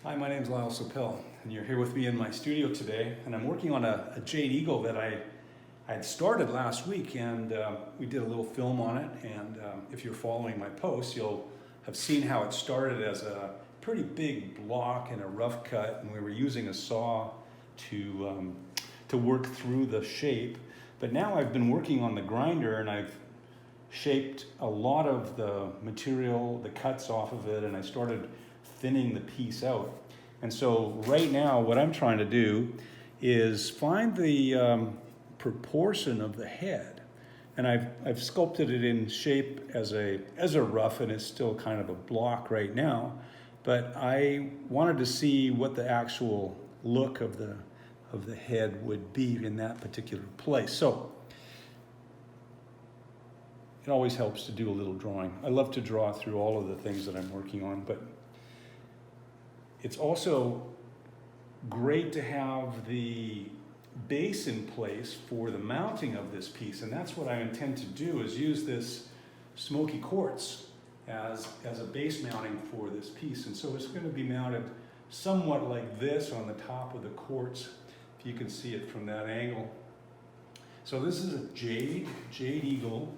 Hi, my name is Lyle Sopel, and you're here with me in my studio today, and I'm working on a jade eagle that I had started last week, and we did a little film on it, and if you're following my posts, you'll have seen how it started as a pretty big block and a rough cut, and we were using a saw to work through the shape. But now I've been working on the grinder, and I've shaped a lot of the material, the cuts off of it, and I started thinning the piece out. And so right now what I'm trying to do is find the proportion of the head, and I've sculpted it in shape as a rough, and it's still kind of a block right now, but I wanted to see what the actual look of the head would be in that particular place. So it always helps to do a little drawing. I love to draw through all of the things that I'm working on, but it's also great to have the base in place for the mounting of this piece, and that's what I intend to do, is use this smoky quartz as a base mounting for this piece. And so it's going to be mounted somewhat like this on the top of the quartz, if you can see it from that angle. So this is a jade eagle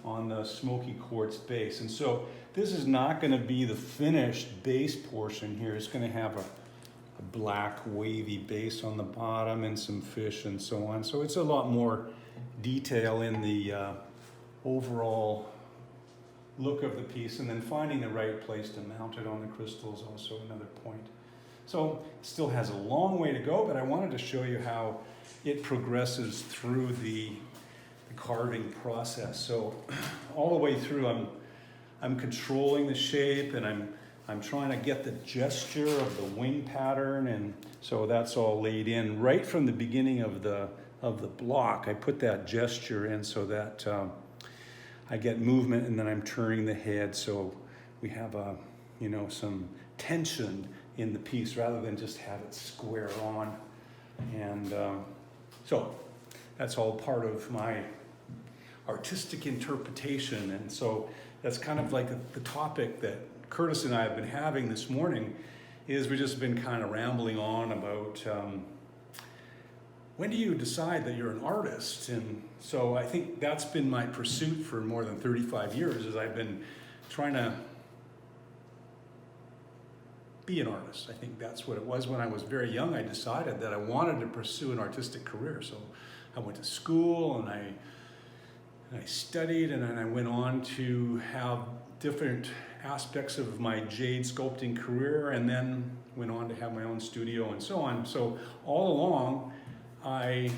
on the smoky quartz base. And so this is not going to be the finished base portion here. It's going to have a black wavy base on the bottom and some fish and so on. So it's a lot more detail in the overall look of the piece, and then finding the right place to mount it on the crystal is also another point. So it still has a long way to go, but I wanted to show you how it progresses through the carving process. So all the way through, I'm controlling the shape, and I'm trying to get the gesture of the wing pattern, and so that's all laid in right from the beginning of the block. I put that gesture in so that I get movement, and then I'm turning the head so we have some tension in the piece rather than just have it square on. And so that's all part of my artistic interpretation. And so that's kind of like the topic that Curtis and I have been having this morning, is we've just been kind of rambling on about when do you decide that you're an artist? And so I think that's been my pursuit for more than 35 years, is I've been trying to be an artist. I think that's what it was. When I was very young, I decided that I wanted to pursue an artistic career. So I went to school, and I studied, and then I went on to have different aspects of my jade sculpting career, and then went on to have my own studio and so on. So all along, I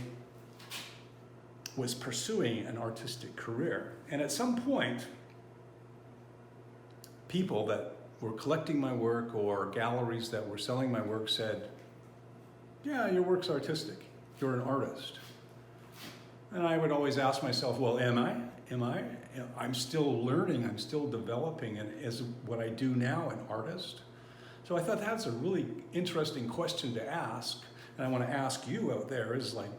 was pursuing an artistic career. And at some point, people that were collecting my work or galleries that were selling my work said, "Yeah, your work's artistic. You're an artist." And I would always ask myself, well, am I? I'm still learning, I'm still developing, and is what I do now an artist? So I thought that's a really interesting question to ask, and I want to ask you out there, is like,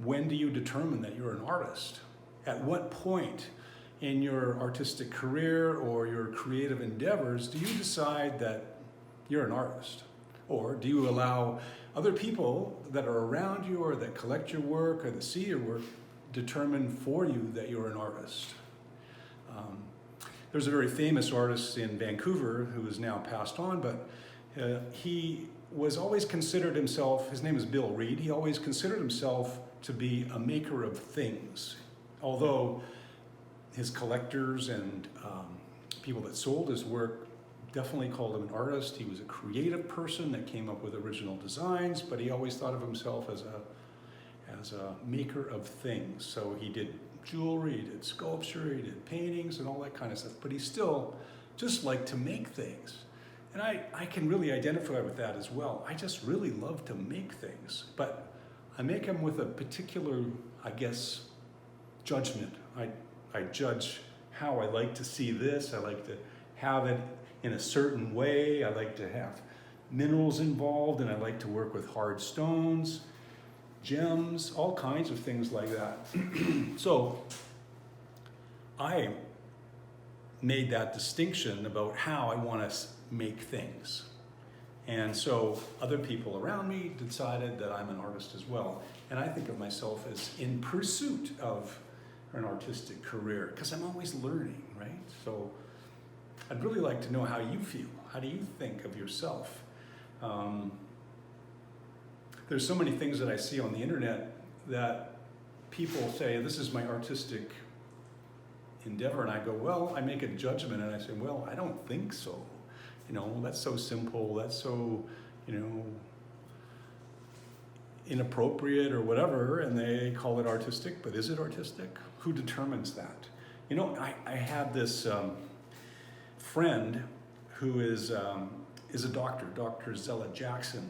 when do you determine that you're an artist? At what point in your artistic career or your creative endeavors do you decide that you're an artist? Or do you allow other people that are around you or that collect your work or that see your work determine for you that you're an artist? There's a very famous artist in Vancouver who is now passed on, but he was always considered himself, his name is Bill Reed, he always considered himself to be a maker of things. Although his collectors and people that sold his work definitely called him an artist. He was a creative person that came up with original designs, but he always thought of himself as a maker of things. So he did jewelry, he did sculpture, he did paintings and all that kind of stuff, but he still just liked to make things. And I can really identify with that as well. I just really love to make things, but I make them with a particular, I guess, judgment. I judge how I like to see this. I like to have it in a certain way. I like to have minerals involved, and I like to work with hard stones, gems, all kinds of things like that. So I made that distinction about how I want to make things. And so other people around me decided that I'm an artist as well. And I think of myself as in pursuit of an artistic career, because I'm always learning, right? So I'd really like to know how you feel. How do you think of yourself? There's so many things that I see on the internet that people say, this is my artistic endeavor, and I go, well, I make a judgment, and I say, well, I don't think so. You know, that's so simple, that's so, you know, inappropriate or whatever, and they call it artistic, but is it artistic? Who determines that? You know, I have this friend who is a doctor, Dr. Zella Jackson,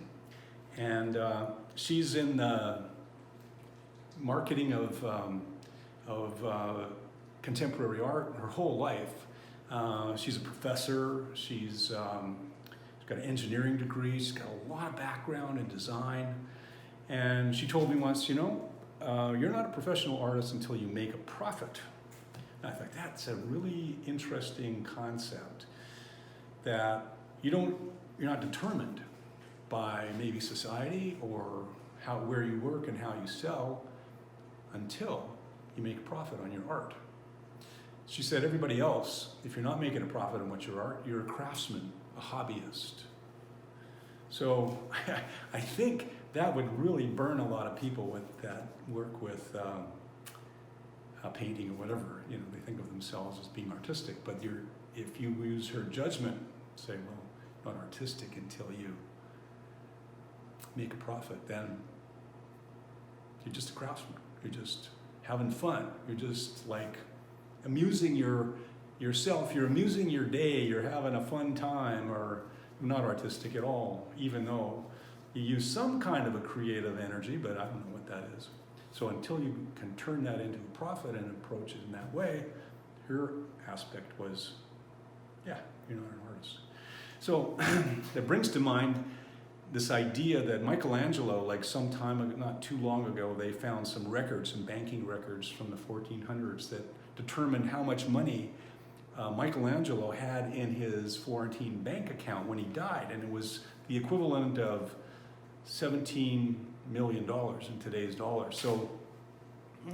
and she's in the marketing of contemporary art her whole life. She's a professor, she's got an engineering degree, she's got a lot of background in design, and she told me once, you know, you're not a professional artist until you make a profit. And I thought, that's a really interesting concept, that you're not determined by maybe society or where you work and how you sell until you make a profit on your art. She said, everybody else, if you're not making a profit on what your art, you're a craftsman, a hobbyist. So I think that would really burn a lot of people that work with painting or whatever. You know, they think of themselves as being artistic, but if you use her judgment, say, well, not artistic until you make a profit, then you're just a craftsman. You're just having fun. You're just like amusing yourself. You're amusing your day. You're having a fun time, or not artistic at all, even though you use some kind of a creative energy, but I don't know what that is. So until you can turn that into a profit and approach it in that way, her aspect was, yeah, you're not an artist. So that brings to mind this idea that Michelangelo, like some time ago, not too long ago, they found some records, some banking records from the 1400s that determined how much money Michelangelo had in his Florentine bank account when he died, and it was the equivalent of $17 million in today's dollars. So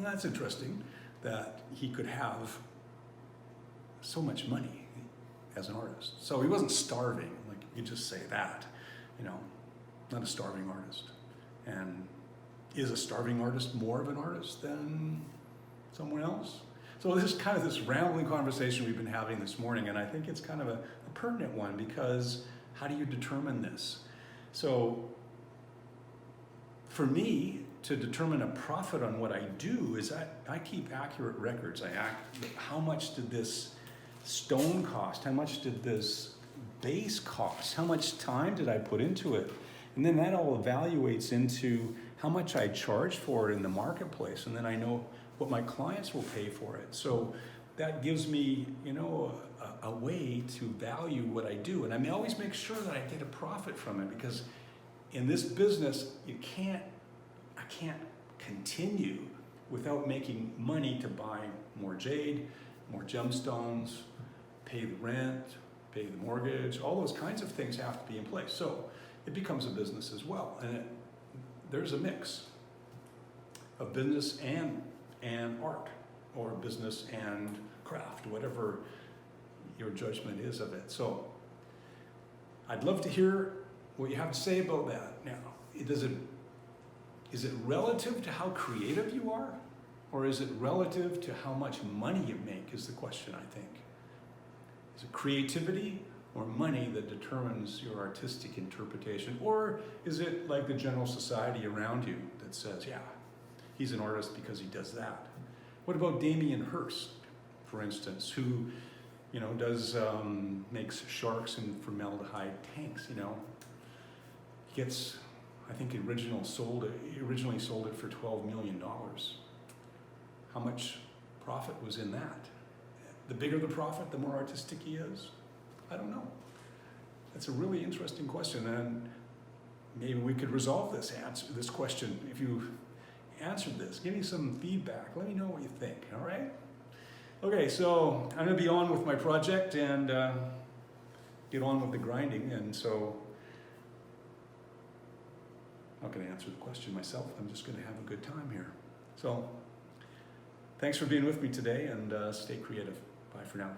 that's interesting that he could have so much money as an artist. So he wasn't starving, like you just say that, you know, not a starving artist. And is a starving artist more of an artist than someone else? So this is kind of this rambling conversation we've been having this morning, and I think it's kind of a pertinent one, because how do you determine this? So for me, to determine a profit on what I do is I keep accurate records. How much did this stone cost? How much did this base cost? How much time did I put into it? And then that all evaluates into how much I charge for it in the marketplace, and then I know what my clients will pay for it. So that gives me, you know, a way to value what I do. And I always make sure that I get a profit from it, because in this business, I can't continue without making money to buy more jade, more gemstones, pay the rent, pay the mortgage. All those kinds of things have to be in place. So it becomes a business as well. And there's a mix of business and art, or business and craft, whatever your judgment is of it. So I'd love to hear what you have to say about that. Now, is it relative to how creative you are, or is it relative to how much money you make, is the question, I think. Is it creativity or money that determines your artistic interpretation, or is it like the general society around you that says, yeah, he's an artist because he does that? What about Damien Hirst, for instance, who, you know, makes sharks in formaldehyde tanks, you know? Gets, I think he originally sold it for $12 million. How much profit was in that? The bigger the profit, the more artistic he is? I don't know. That's a really interesting question, and maybe we could resolve this question. If you answered this, give me some feedback. Let me know what you think, all right? Okay, so I'm gonna be on with my project and get on with the grinding, and so not going to answer the question myself. I'm just going to have a good time here. So thanks for being with me today, and stay creative. Bye for now.